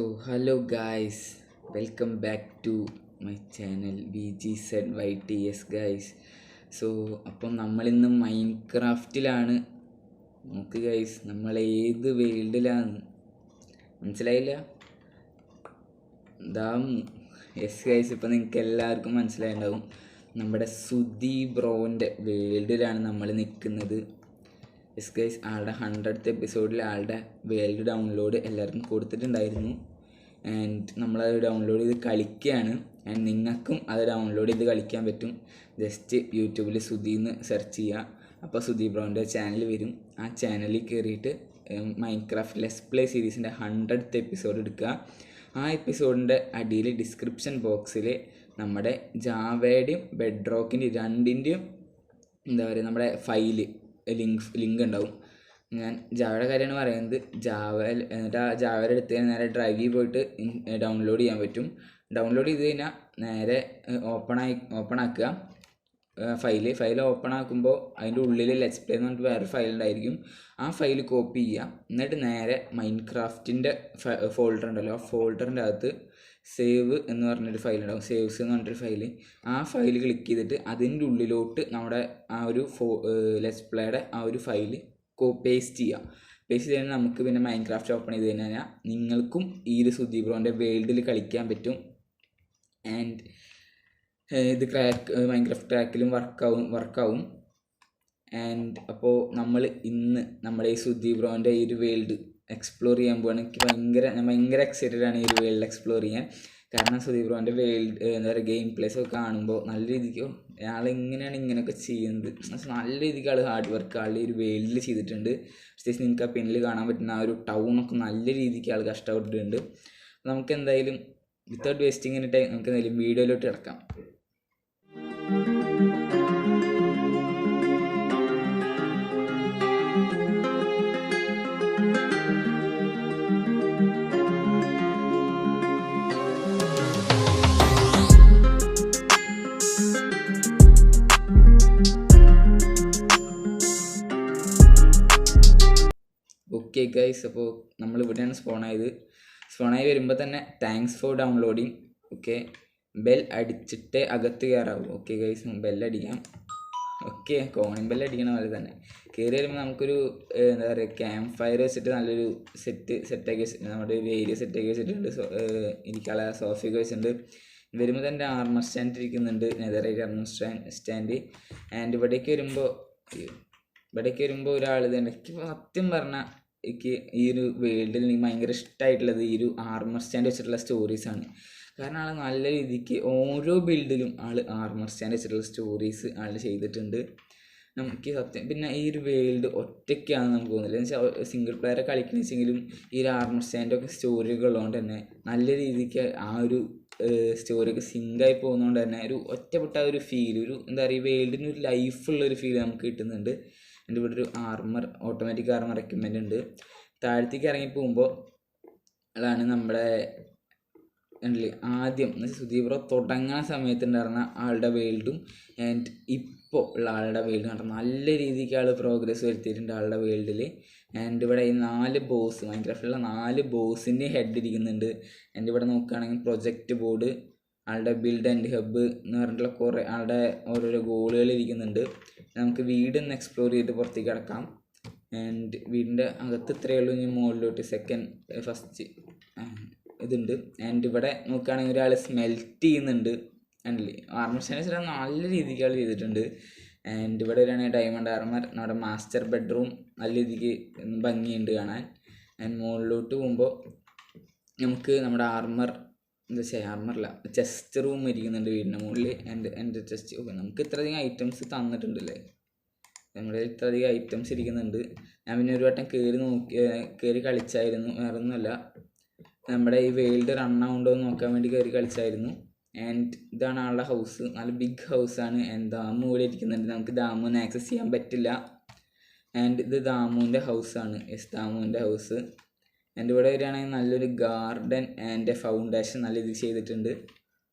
Hello guys, welcome back to my channel VGZYTS guys. അപ്പം നമ്മളിന്ന് മൈൻക്രാഫ്റ്റിലാണ്. നോക്ക് ഗൈസ്, നമ്മൾ ഏത് വേൾഡിലാണ് മനസ്സിലായില്ല? യെസ് ഗൈസ്, ഇപ്പം നിങ്ങൾക്ക് എല്ലാവർക്കും മനസ്സിലായിട്ടുണ്ടാവും. നമ്മുടെ സുധി ബ്രോൻ്റെ വേൾഡിലാണ് നമ്മൾ നിൽക്കുന്നത്. യെസ് ഗൈസ്, ആളുടെ 100th എപ്പിസോഡിൽ ആളുടെ വേൾഡ് ഡൗൺലോഡ് എല്ലാവർക്കും കൊടുത്തിട്ടുണ്ടായിരുന്നു. ആൻഡ് നമ്മളത് ഡൗൺലോഡ് ചെയ്ത് കളിക്കുകയാണ്. ആൻഡ് നിങ്ങൾക്കും അത് ഡൗൺലോഡ് ചെയ്ത് കളിക്കാൻ പറ്റും. ജസ്റ്റ് യൂട്യൂബിൽ സുധീന്ന് സെർച്ച് ചെയ്യുക, അപ്പോൾ സുധി ബ്രോൻ്റെ ചാനൽ വരും. ആ ചാനലിൽ കയറിയിട്ട് മൈൻക്രാഫ്റ്റ് ലെറ്റ്സ് പ്ലേ സീരീസിൻ്റെ 100th എപ്പിസോഡ് എടുക്കുക. ആ എപ്പിസോഡിൻ്റെ അടിയിൽ ഡിസ്ക്രിപ്ഷൻ ബോക്സിൽ നമ്മുടെ ജാവയുടെയും ബെഡ് റോക്കിൻ്റെയും രണ്ടിൻ്റെയും നമ്മുടെ ഫയല് ലിങ്ക് ഉണ്ടാവും. ഞാൻ ജാവയുടെ കാര്യമാണ് പറയുന്നത്. എന്നിട്ട് ആ ജാവയുടെ അടുത്ത് നേരെ ഡ്രൈവിൽ പോയിട്ട് ഡൗൺലോഡ് ചെയ്യാൻ പറ്റും. ഡൗൺലോഡ് ചെയ്ത് കഴിഞ്ഞാൽ നേരെ ഓപ്പൺ ആക്കുക ഫയൽ ഓപ്പൺ ആക്കുമ്പോൾ അതിൻ്റെ ഉള്ളിൽ ലെറ്റ്സ് പ്ലേ എന്ന് പറഞ്ഞിട്ട് വേറെ ഫയൽ ഉണ്ടായിരിക്കും. ആ ഫയൽ കോപ്പി ചെയ്യുക. എന്നിട്ട് നേരെ മൈൻക്രാഫ്റ്റിൻ്റെ ഫോൾഡർ ഉണ്ടല്ലോ, ആ ഫോൾഡറിൻ്റെ അകത്ത് സേവ് എന്ന് പറഞ്ഞൊരു ഫയൽ ഉണ്ടാവും, സേവ്സ് എന്ന് പറഞ്ഞിട്ടൊരു ഫയൽ. ആ ഫയൽ ക്ലിക്ക് ചെയ്തിട്ട് അതിൻ്റെ ഉള്ളിലോട്ട് നമ്മുടെ ആ ഒരു ലെറ്റ്സ് പ്ലേയുടെ ആ ഒരു ഫയൽ പേസ്റ്റ് ചെയ്യുക. പേസ്റ്റ് ചെയ്ത് നമുക്ക് പിന്നെ മൈൻക്രാഫ്റ്റ് ഓപ്പൺ ചെയ്ത് കഴിഞ്ഞാൽ നിങ്ങൾക്കും ഈ ഒരു സുധി ബ്രോൻ്റെ വേൾഡിൽ കളിക്കാൻ പറ്റും. ആൻഡ് ഇത് മൈൻക്രാഫ്റ്റ് ക്രാക്കിലും വർക്കാവും. ആൻഡ് അപ്പോൾ നമ്മൾ ഇന്ന് നമ്മുടെ ഈ സുധി ബ്രോൻ്റെ ഈ ഒരു വേൾഡ് എക്സ്പ്ലോർ ചെയ്യാൻ പോവാണ്. എനിക്ക് ഭയങ്കര എക്സൈറ്റഡ് ആണ് ഈ ഒരു വേൾഡ് എക്സ്പ്ലോർ ചെയ്യാൻ. കാരണം സുധി ബ്രോൻ്റെ വേൾഡ് ഗെയിം പ്ലേസ് ഒക്കെ കാണുമ്പോൾ നല്ല രീതിക്ക് ആളെങ്ങനെയാണ് ഇങ്ങനെയൊക്കെ ചെയ്യുന്നത്, നല്ല രീതിക്ക് ആൾ ഹാർഡ് വർക്ക് ആളുടെ ഈ ഒരു വേൾഡിൽ ചെയ്തിട്ടുണ്ട്. പ്രത്യേകിച്ച് നിങ്ങൾക്ക് ആ പിന്നിൽ കാണാൻ പറ്റുന്ന ആ ഒരു ടൗണൊക്കെ നല്ല രീതിക്ക് ആൾ കഷ്ടപ്പെട്ടിട്ടുണ്ട്. നമുക്ക് എന്തായാലും വിത്തൗട്ട് വേസ്റ്റിംഗ് ടൈം നമുക്ക് എന്തായാലും വീഡിയോയിലോട്ട് കിടക്കാം. ഓക്കെ ഗൈസ്, അപ്പോൾ നമ്മൾ ഇവിടെയാണ് സ്പോണായി വരുമ്പോൾ തന്നെ thanks for downloading. Okay, bell അടിച്ചിട്ട് അകത്ത് കയറാവും. ഓക്കെ ഗൈസ്, ബെല്ലടിക്കാം. ഓക്കെ, കോണിംഗ് ബെല്ലടിക്കണ പോലെ തന്നെ കയറി വരുമ്പോൾ നമുക്കൊരു ക്യാമ്പ് ഫയർ വെച്ചിട്ട് നല്ലൊരു സെറ്റാക്കി വെച്ചിട്ട് നമ്മുടെ ഒരു ഏരിയ സെറ്റാക്കി വെച്ചിട്ടുണ്ട്. ഇരിക്കാനുള്ള സോഫയൊക്കെ വെച്ചിട്ടുണ്ട്. വരുമ്പോൾ തന്നെ ആർമർ സ്റ്റാൻഡ് ഇരിക്കുന്നുണ്ട്, നെതറൈറ്റ് ആർമർ സ്റ്റാൻഡ്. ആൻഡ് ഇവിടേക്ക് വരുമ്പോൾ ഒരാൾ എനിക്ക് സത്യം പറഞ്ഞാൽ എനിക്ക് ഈ ഒരു വേൾഡിൽ എനിക്ക് ഭയങ്കര ഇഷ്ടമായിട്ടുള്ളത് ഈ ഒരു ആർമർ സ്റ്റാൻഡ് വെച്ചിട്ടുള്ള സ്റ്റോറീസാണ്. കാരണം ആൾ നല്ല രീതിക്ക് ഓരോ ബിൽഡിലും ആർമർ സ്റ്റാൻഡ് വെച്ചിട്ടുള്ള സ്റ്റോറീസ് ചെയ്തിട്ടുണ്ട്. നമുക്ക് സത്യം പിന്നെ ഈ ഒരു വേൾഡ് ഒറ്റയ്ക്കാണെന്ന് നമുക്ക് തോന്നുന്നില്ല. എന്ന് വെച്ചാൽ സിംഗിൾ പ്ലെയറെ കളിക്കണമെങ്കിലും ഈ ഒരു ആർമർ സ്റ്റാൻഡൊക്കെ സ്റ്റോറിയൊക്കെ ഉള്ളതുകൊണ്ട് തന്നെ നല്ല രീതിക്ക് ആ ഒരു സ്റ്റോറിയൊക്കെ സിങ്കായി പോകുന്നതുകൊണ്ട് തന്നെ ഒരു ഒറ്റപ്പെട്ട ഒരു ഫീൽ, ഒരു ഈ വേൾഡിന് ഒരു ലൈഫുള്ളൊരു ഫീൽ നമുക്ക് കിട്ടുന്നുണ്ട്. എൻ്റെ ഇവിടെ ഒരു ഓട്ടോമാറ്റിക് ആർമർ എക്യുപ്മെൻ്റ് ഉണ്ട്. താഴത്തേക്ക് ഇറങ്ങി പോകുമ്പോൾ അതാണ് നമ്മുടെ ആദ്യം സുധി ബ്രോ തുടങ്ങുന്ന സമയത്തുണ്ടായിരുന്ന ആളുടെ വേൾഡും ആൻഡ് ഇപ്പോൾ ഉള്ള ആളുടെ വേൾഡും കണ്ടാൽ നല്ല രീതിക്ക് ആൾ പ്രോഗ്രസ് വരുത്തിയിട്ടുണ്ട് ആളുടെ വേൾഡിൽ. ആൻഡ് ഇവിടെ ഈ 4 ബോസ്, മൈൻക്രാഫ്റ്റിലുള്ള 4 ബോസിൻ്റെ ഹെഡ് ഇരിക്കുന്നുണ്ട്. ആൻഡ് ഇവിടെ നോക്കുകയാണെങ്കിൽ പ്രൊജക്റ്റ് ബോർഡ്, ആളുടെ ബിൽഡ് ആൻഡ് ഹബ്ബ് എന്ന് പറഞ്ഞിട്ടുള്ള കുറേ ആളുടെ ഓരോരോ ഗോളുകൾ ഇരിക്കുന്നുണ്ട്. നമുക്ക് വീടൊന്ന് എക്സ്പ്ലോർ ചെയ്ത് പുറത്തേക്ക് കിടക്കാം. ആൻഡ് വീടിൻ്റെ അകത്ത് ഇത്രയേ ഉള്ളൂ. ഇനി മുകളിലോട്ട് ഫസ്റ്റ് ഇതുണ്ട്. ആൻഡ് ഇവിടെ നോക്കുകയാണെങ്കിൽ ഒരാൾ സ്മെൽറ്റ് ചെയ്യുന്നുണ്ട്. ആൻഡ് ആർമർ സ്റ്റാൻഡ് നല്ല രീതിക്ക് ആൾ ചെയ്തിട്ടുണ്ട്. ആൻഡ് ഇവിടെ വരികയാണെങ്കിൽ ഡയമണ്ട് ആർമർ, നമ്മുടെ മാസ്റ്റർ ബെഡ്റൂം നല്ല രീതിക്ക് ഭംഗിയുണ്ട് കാണാൻ. ആൻഡ് മുകളിലോട്ട് പോകുമ്പോൾ നമുക്ക് നമ്മുടെ ആർമറില്ല ചെസ്റ്റ് റൂം ഇരിക്കുന്നുണ്ട് വീടിൻ്റെ മുകളിൽ. എൻ്റെ ചെസ്റ്റ് നമുക്ക് ഇത്രയധികം ഐറ്റംസ് തന്നിട്ടുണ്ടല്ലേ, നമ്മുടെ ഇത്രയധികം ഐറ്റംസ് ഇരിക്കുന്നുണ്ട്. ഞാൻ പിന്നെ ഒരു വട്ടം കയറി കളിച്ചായിരുന്നു, വേറെ ഒന്നുമല്ല നമ്മുടെ ഈ വേൾഡ് റണ്ണാവുണ്ടോ എന്ന് നോക്കാൻ വേണ്ടി കയറി കളിച്ചായിരുന്നു. ആൻഡ് ഇതാണ് ആളുടെ ഹൗസ്, നല്ല ബിഗ് ഹൗസാണ്. ആൻഡ് ദാമു ഇവിടെ ഇരിക്കുന്നുണ്ട്. നമുക്ക് ദാമുവിനെ ആക്സസ് ചെയ്യാൻ പറ്റില്ല. ആൻഡ് ഇത് ദാമുവിൻ്റെ ഹൗസാണ്. ദാമുവിൻ്റെ ഹൗസ്. ആൻഡ് ഇവിടെ വരികയാണെങ്കിൽ നല്ലൊരു ഗാർഡൻ ആൻഡ് ഫൗണ്ടേഷൻ നല്ല ഇത് ചെയ്തിട്ടുണ്ട്,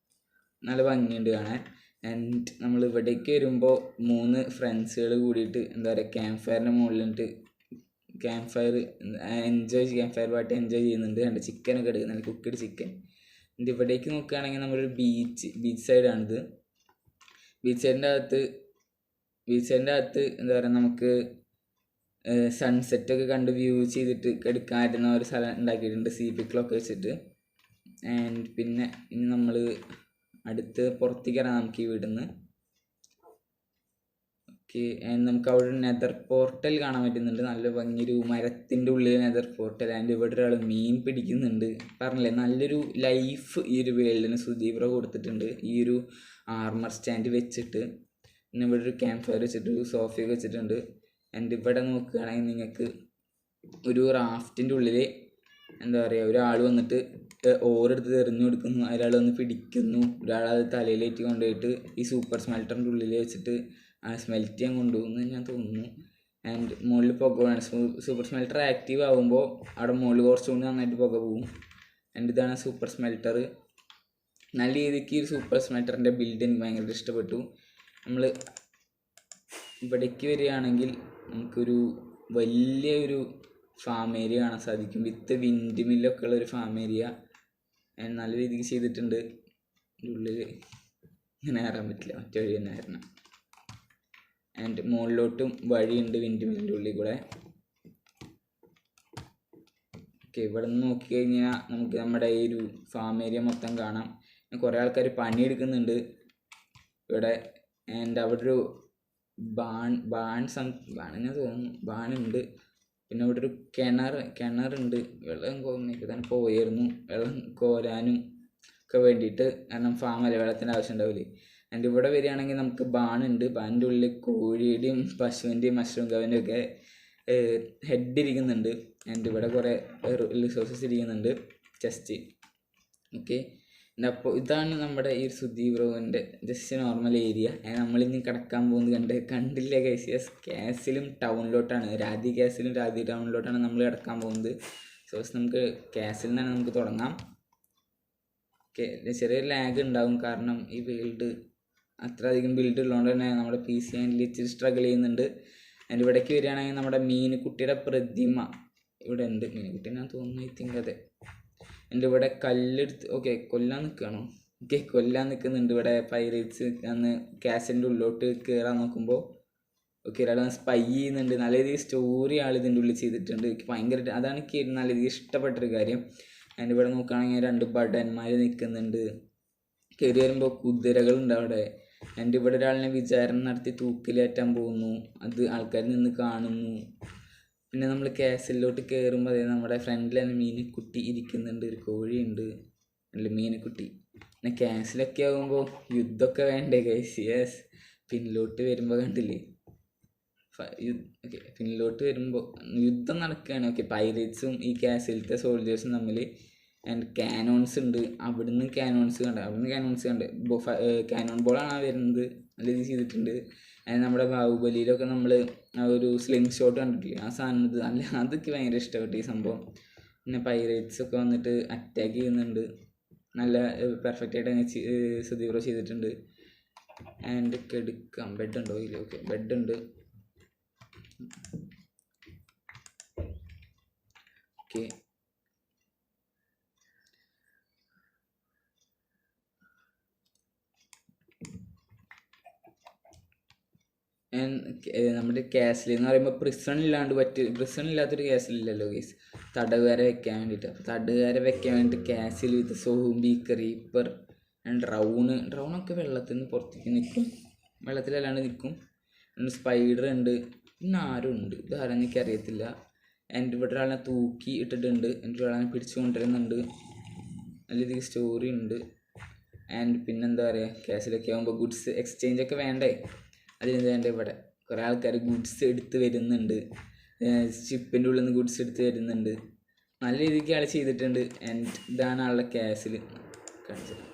നല്ല ഭംഗിയുണ്ട് കാണാൻ. ആൻഡ് നമ്മൾ ഇവിടേക്ക് വരുമ്പോൾ 3 ഫ്രണ്ട്സുകൾ കൂടിയിട്ട് ക്യാമ്പ് ഫയറിൻ്റെ മുകളിലിട്ട് campfire campfire party enjoy ചെയ്യുന്നുണ്ട്. രണ്ട് ചിക്കനൊക്കെ എടുക്കുന്നുണ്ട്, കുക്കഡ് ചിക്കൻ. എൻ്റെ ഇവിടേക്ക് നോക്കുകയാണെങ്കിൽ നമ്മളൊരു ബീച്ച് സൈഡാണിത്. ബീച്ച് സൈഡിൻ്റെ അകത്ത് എന്താ പറയുക, നമുക്ക് സൺസെറ്റൊക്കെ കണ്ട് വ്യൂ ചെയ്തിട്ട് എടുക്കാൻ പറ്റുന്ന ഒരു സ്ഥലം ഉണ്ടാക്കിയിട്ടുണ്ട്, സീ പിക്കിളൊക്കെ വെച്ചിട്ട്. ആൻഡ് പിന്നെ ഇനി നമ്മൾ അടുത്ത് പുറത്തേക്ക് ഇറങ്ങാം നമുക്ക് ഈ വീടിന്ന്. ഓക്കെ, നമുക്ക് അവിടെ നെതർ പോർട്ടൽ കാണാൻ പറ്റുന്നുണ്ട്. നല്ല ഭംഗിയൊരു മരത്തിൻ്റെ ഉള്ളിൽ നെതർ പോർട്ടൽ. ആൻഡ് ഇവിടെ ഒരാൾ മീൻ പിടിക്കുന്നുണ്ട്. പറഞ്ഞില്ലേ, നല്ലൊരു ലൈഫ് ഈ ഒരു വേൾഡിന് സുദീപ് ബ്രോ കൊടുത്തിട്ടുണ്ട് ഈ ഒരു ആർമർ സ്റ്റാൻഡ് വെച്ചിട്ട്. പിന്നെ ഇവിടെ ഒരു ക്യാമ്പ് ഫയർ വെച്ചിട്ട് ഒരു സോഫയൊക്കെ വെച്ചിട്ടുണ്ട്. ആൻഡ് ഇവിടെ നോക്കുകയാണെങ്കിൽ നിങ്ങൾക്ക് ഒരു റാഫ്റ്റിൻ്റെ ഉള്ളിൽ എന്താ പറയുക, ഒരാൾ വന്നിട്ട് ഓരെടുത്ത് എറിഞ്ഞു കൊടുക്കുന്നു, ഒരാൾ വന്ന് പിടിക്കുന്നു, ഒരാളത് തലയിലേറ്റ് കൊണ്ടുപോയിട്ട് ഈ സൂപ്പർ സ്മെൽറ്ററിൻ്റെ ഉള്ളിൽ വെച്ചിട്ട് സ്മെൽറ്റ് ചെയ്യാൻ കൊണ്ടുപോകുന്നു ഞാൻ തോന്നുന്നു. ആൻഡ് മുകളിൽ പുക വേണം. സൂപ്പർ സ്മെൽറ്റർ ആക്റ്റീവ് ആകുമ്പോൾ അവിടെ മുകളിൽ കുറച്ചുകൊണ്ട് നന്നായിട്ട് പുക പോകും. ആൻഡ് ഇതാണ് സൂപ്പർ സ്മെൽറ്റർ. നല്ല രീതിക്ക് ഈ സൂപ്പർ സ്മെൽറ്ററിൻ്റെ ബിൽഡ് എനിക്ക് ഭയങ്കര ഇഷ്ടപ്പെട്ടു. നമ്മൾ ഇവിടേക്ക് വരികയാണെങ്കിൽ നമുക്കൊരു വലിയൊരു ഫാം ഏരിയ കാണാൻ സാധിക്കും, വിത്ത് വിൻഡ് മില്ലൊക്കെ ഉള്ളൊരു ഫാം ഏരിയ. നല്ല രീതിക്ക് ചെയ്തിട്ടുണ്ട്. ഉള്ളിൽ ഇങ്ങനെ കയറാൻ പറ്റില്ല, മറ്റേ വഴി തന്നെ കയറണം. ആൻഡ് മുകളിലോട്ടും വഴിയുണ്ട് വിൻഡ് മില്ലിൻ്റെ ഉള്ളിൽ കൂടെ. ഓക്കെ, ഇവിടെ നിന്ന് നോക്കിക്കഴിഞ്ഞാൽ നമുക്ക് നമ്മുടെ ഈ ഒരു ഫാം ഏരിയ മൊത്തം കാണാം. കുറേ ആൾക്കാർ പണിയെടുക്കുന്നുണ്ട് ഇവിടെ. ആൻഡ് അവിടെ ഒരു ബാണെന്ന് തോന്നുന്നു, ബാണുണ്ട്. പിന്നെ ഇവിടെ ഒരു കിണറുണ്ട്. വെള്ളം തന്നെ പോയായിരുന്നു, വെള്ളം കോരാനും ഒക്കെ വേണ്ടിയിട്ട്. കാരണം ഫാമല്ലേ, വെള്ളത്തിൻ്റെ ആവശ്യം ഉണ്ടാവില്ലേ. ആൻഡ് ഇവിടെ വരികയാണെങ്കിൽ നമുക്ക് ബാണുണ്ട്. ബാണിൻ്റെ ഉള്ളിൽ കോഴിയുടെയും പശുവിൻ്റെയും മഷ്റൂം കവൻ്റെയും ഒക്കെ ഹെഡ് ഇരിക്കുന്നുണ്ട്. ആൻഡ് ഇവിടെ കുറേ റിസോഴ്സസ് ഇരിക്കുന്നുണ്ട്, ചെസ്റ്റ്. ഓക്കെ, അപ്പോൾ ഇതാണ് നമ്മുടെ ഈ സുദീപ് ബ്രോവിൻ്റെ ജസ്റ്റ് നോർമൽ ഏരിയ. നമ്മളിനി കിടക്കാൻ പോകുന്നത് കണ്ടില്ല ഗൈസ്. കാസിലും ടൗണിലോട്ടാണ്, രാധി കാസിലും രാധി ടൗണിലോട്ടാണ് നമ്മൾ കിടക്കാൻ പോകുന്നത്. നമുക്ക് കാസിൽ നിന്നാണ് നമുക്ക് തുടങ്ങാം. ഓക്കെ, ചെറിയൊരു ലാഗ് ഉണ്ടാവും, കാരണം ഈ വേൾഡ് അത്ര അധികം ബിൽഡ് ഉള്ളതുകൊണ്ട് തന്നെ നമ്മുടെ PC ആൻഡിൽ ഇച്ചിരി സ്ട്രഗിൾ ചെയ്യുന്നുണ്ട്. അതിൻ്റെ ഇവിടേക്ക് വരികയാണെങ്കിൽ നമ്മുടെ മീനുകുട്ടിയുടെ പ്രതിമ ഇവിടെ ഉണ്ട്. മീനുകുട്ടീനെ തോന്നുന്നു, ഐ തിങ്ക് അതെ. എൻ്റെ ഇവിടെ കല്ലെടുത്ത് കൊല്ലാൻ നിൽക്കുകയാണോ? കൊല്ലാൻ നിൽക്കുന്നുണ്ട് ഇവിടെ പൈറേറ്റ്സ്. അന്ന് കാസിൻ്റെ ഉള്ളിലോട്ട് കയറാൻ നോക്കുമ്പോൾ ഒരാൾ സ്പൈ ചെയ്യുന്നുണ്ട്. നല്ല രീതിയിൽ സ്റ്റോറി ആൾ ഇതിൻ്റെ ഉള്ളിൽ ചെയ്തിട്ടുണ്ട്. എനിക്ക് ഭയങ്കര അതാണ് എനിക്ക് നല്ല രീതിയിൽ ഇഷ്ടപ്പെട്ടൊരു കാര്യം. അതിൻ്റെ ഇവിടെ നോക്കുകയാണെങ്കിൽ 2 ഭടന്മാർ നിൽക്കുന്നുണ്ട്. കയറി വരുമ്പോൾ കുതിരകളുണ്ട് അവിടെ. എൻ്റെ ഇവിടെ ഒരാളിനെ വിചാരണ നടത്തി തൂക്കിലേറ്റാൻ പോകുന്നു, അത് ആൾക്കാർ നിന്ന് കാണുന്നു. പിന്നെ നമ്മൾ കാസിലോട്ട് കയറുമ്പോൾ അതായത് നമ്മുടെ ഫ്രണ്ടിൽ തന്നെ മീനുക്കുട്ടി ഇരിക്കുന്നുണ്ട്, ഒരു കോഴിയുണ്ട്, അല്ല മീനുക്കുട്ടി. പിന്നെ കാസിലൊക്കെ ആകുമ്പോൾ യുദ്ധമൊക്കെ വേണ്ടേ ഗൈസ്? യെസ്, പിന്നിലോട്ട് വരുമ്പോൾ കണ്ടില്ലേ, പിന്നിലോട്ട് വരുമ്പോൾ യുദ്ധം നടക്കുകയാണ്. പൈറേറ്റ്സും ഈ കാസിലത്തെ സോൾജേഴ്സും തമ്മിൽ. ആൻഡ് കാനോൺസ് ഉണ്ട്, അവിടുന്ന് കാനോൺസ് കണ്ട് കാനോൺ ബോളാണ് വരുന്നത്. നല്ല രീതിയിൽ ചെയ്തിട്ടുണ്ട്. നമ്മുടെ ബാഹുബലിയിലൊക്കെ നമ്മൾ ആ ഒരു സ്ലിംഗ് ഷോട്ട് കണ്ടിട്ടില്ലേ, ആ സാധനത്ത് അതൊക്കെ ഭയങ്കര ഇഷ്ടപ്പെട്ടു ഈ സംഭവം. പിന്നെ പൈറേറ്റ്സ് ഒക്കെ വന്നിട്ട് അറ്റാക്ക് ചെയ്യുന്നുണ്ട്. നല്ല പെർഫെക്റ്റായിട്ട് സുദീപ് ബ്രോ ചെയ്തിട്ടുണ്ട്. ആൻഡ് എടുക്കാം, ബെഡ് ഉണ്ടോ? ഇല്ല, ഓക്കെ, ബെഡ് ഉണ്ട്. ഓക്കെ, നമ്മുടെ കാസിൽ എന്ന് പറയുമ്പോൾ പ്രിസൺ ഇല്ലാത്തൊരു കാസിലില്ലല്ലോ ഗൈസ്, തടവുകാരെ വെക്കാൻ വേണ്ടിയിട്ട്. അപ്പോൾ തടവുകാരെ വെക്കാൻ വേണ്ടിയിട്ട് castle with zombie creeper and ഡ്രൗണൊക്കെ വെള്ളത്തിൽ നിന്ന് പുറത്തേക്ക് നിൽക്കും, വെള്ളത്തിലല്ലാണ്ട് നിൽക്കും. സ്പൈഡർ ഉണ്ട്, പിന്നെ ആരും ഉണ്ട്, ഇത് ആരാന്ന് എനിക്കറിയത്തില്ല. എൻ്റെ ഇവിടെ ഒരാളെ തൂക്കി ഇട്ടിട്ടുണ്ട്, എൻ്റെ ഒരാളെ പിടിച്ചു കൊണ്ടുവരുന്നുണ്ട്. നല്ല രീതിക്ക് സ്റ്റോറി ഉണ്ട്. ആൻഡ് പിന്നെന്താ പറയുക, കാസിലൊക്കെ ആകുമ്പോൾ ഗുഡ്സ് എക്സ്ചേഞ്ച് ഒക്കെ വേണ്ടേ, അതിന് വേണ്ട. ഇവിടെ കുറേ ആൾക്കാർ ഗുഡ്സ് എടുത്ത് വരുന്നുണ്ട്, ഷിപ്പിൻ്റെ ഉള്ളിൽ നിന്ന് ഗുഡ്സ് എടുത്ത് വരുന്നുണ്ട്. നല്ല രീതിക്ക് ആൾ ചെയ്തിട്ടുണ്ട്. ആൻഡ് ഇതാണ് ആളുടെ കാസിൽ കാണിച്ചത്.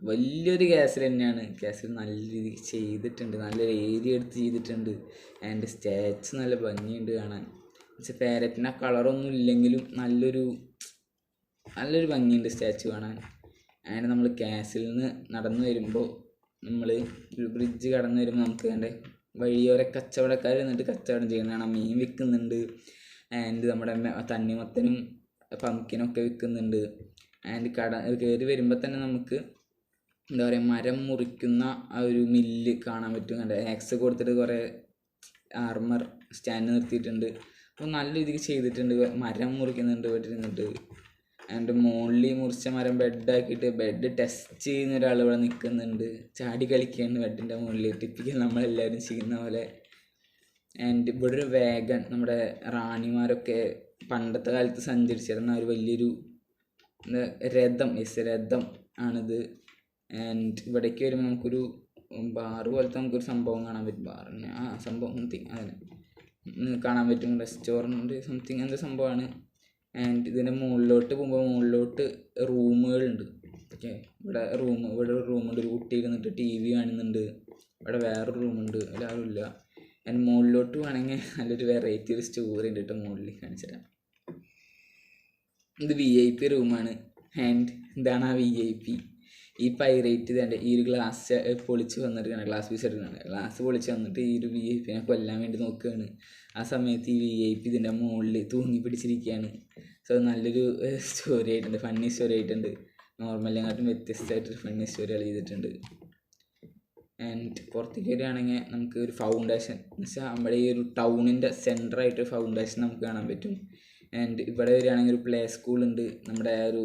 വലിയൊരു കാസിൽ തന്നെയാണ്. കാസിൽ നല്ല രീതിക്ക് ചെയ്തിട്ടുണ്ട്, നല്ലൊരു ഏരിയ എടുത്ത് ചെയ്തിട്ടുണ്ട്. ആൻഡ് സ്റ്റാച്ച് നല്ല ഭംഗിയുണ്ട് കാണാൻ. പക്ഷേ പാരറ്റിൻ്റെ കളറൊന്നും ഇല്ലെങ്കിലും നല്ലൊരു ഭംഗിയുണ്ട് സ്റ്റാച്ചു കാണാൻ. അങ്ങനെ നമ്മൾ കാസിൽ നിന്ന് നടന്നു വരുമ്പോൾ, നമ്മൾ ഒരു ബ്രിഡ്ജ് കടന്നു വരുമ്പോൾ നമുക്ക് വേണ്ട വഴിയോര കച്ചവടക്കാർ എന്നിട്ട് കച്ചവടം ചെയ്യുന്നതാണ്. മീൻ വിൽക്കുന്നുണ്ട്, ആൻഡ് നമ്മുടെ തണ്ണിമത്തനും പംകിനൊക്കെ വിൽക്കുന്നുണ്ട്. ആൻഡ് കയറി വരുമ്പോൾ തന്നെ നമുക്ക് എന്താ പറയുക, മരം മുറിക്കുന്ന ആ ഒരു മില്ല് കാണാൻ പറ്റും. കണ്ട ആക്സ് കൊടുത്തിട്ട് കുറേ ആർമർ സ്റ്റാൻഡ് നിർത്തിയിട്ടുണ്ട്. അപ്പോൾ നല്ല രീതിക്ക് ചെയ്തിട്ടുണ്ട്. മരം മുറിക്കുന്നുണ്ട് വീട്ടിലിരുന്നിട്ട്. ആൻഡ് മുകളിൽ മുറിച്ച മരം ബെഡാക്കിയിട്ട് ബെഡ് ടെസ്റ്റ് ചെയ്യുന്ന ഒരാൾ ഇവിടെ നിൽക്കുന്നുണ്ട്. ചാടി കളിക്കുകയാണ് ബെഡിൻ്റെ മുകളിൽ, ടിപ്പിക്കൽ നമ്മളെല്ലാവരും ചെയ്യുന്ന പോലെ. ആൻഡ് ഇവിടെ ഒരു വാഗൺ, നമ്മുടെ റാണിമാരൊക്കെ പണ്ടത്തെ കാലത്ത് സഞ്ചരിച്ചിരുന്ന ഒരു വലിയൊരു രഥം, രഥം ആണിത്. ആൻഡ് ഇവിടേക്ക് വരുമ്പോൾ നമുക്കൊരു ബാറ് പോലത്തെ നമുക്കൊരു സംഭവം കാണാൻ പറ്റും. ബാറിന് സംഭവം സംതിങ് അതിന് കാണാൻ പറ്റും. റെസ്റ്റോറൻറ്റ് സംതിങ് എന്താ സംഭവമാണ്. ആൻഡ് ഇതിൻ്റെ മുകളിലോട്ട് പോകുമ്പോൾ മുകളിലോട്ട് റൂമുകളുണ്ട്. ഓക്കെ, ഇവിടെ ഒരു റൂമുണ്ട്. ഒരു കുട്ടി ഇരുന്നിട്ട് TV കാണുന്നുണ്ട്. ഇവിടെ വേറൊരു റൂമുണ്ട്, എല്ലാവരും ഇല്ല. ആൻഡ് മുകളിലോട്ട് വേണമെങ്കിൽ നല്ലൊരു വെറൈറ്റി ഒരു സ്റ്റോറി ഉണ്ട് കേട്ടോ, മുകളിൽ കാണിച്ചിട്ടാണ്. ഇത് VIP റൂമാണ്. ആൻഡ് ഇതാണ് ആ VIP. ഈ പൈറേറ്റ് ഇതേണ്ട ഈ ഒരു ഗ്ലാസ് പൊളിച്ച് വന്നിട്ടാണ്, ഗ്ലാസ് പീസ് എടുക്കുകയാണ്. ഗ്ലാസ് പൊളിച്ച് വന്നിട്ട് ഈ ഒരു VIP കൊല്ലാൻ വേണ്ടി നോക്കുകയാണ്. ആ സമയത്ത് ഈ VIP ഇതിൻ്റെ മുകളിൽ തൂങ്ങി പിടിച്ചിരിക്കുകയാണ്. സോ നല്ലൊരു സ്റ്റോറി ആയിട്ടുണ്ട്, ഫണ്ണി സ്റ്റോറി ആയിട്ടുണ്ട്. നോർമലിനെക്കാട്ടും വ്യത്യസ്തമായിട്ടൊരു ഫണ്ണി സ്റ്റോറികൾ ചെയ്തിട്ടുണ്ട്. ആൻഡ് പുറത്തേക്ക് വരികയാണെങ്കിൽ നമുക്ക് ഒരു ഫൗണ്ടേഷൻ എന്ന് വെച്ചാൽ നമ്മുടെ ഈ ഒരു ടൗണിൻ്റെ സെൻറ്ററായിട്ടൊരു ഫൗണ്ടേഷൻ നമുക്ക് കാണാൻ പറ്റും. ആൻഡ് ഇവിടെ വരികയാണെങ്കിൽ ഒരു പ്ലേ സ്കൂളുണ്ട്. നമ്മുടെ ആ ഒരു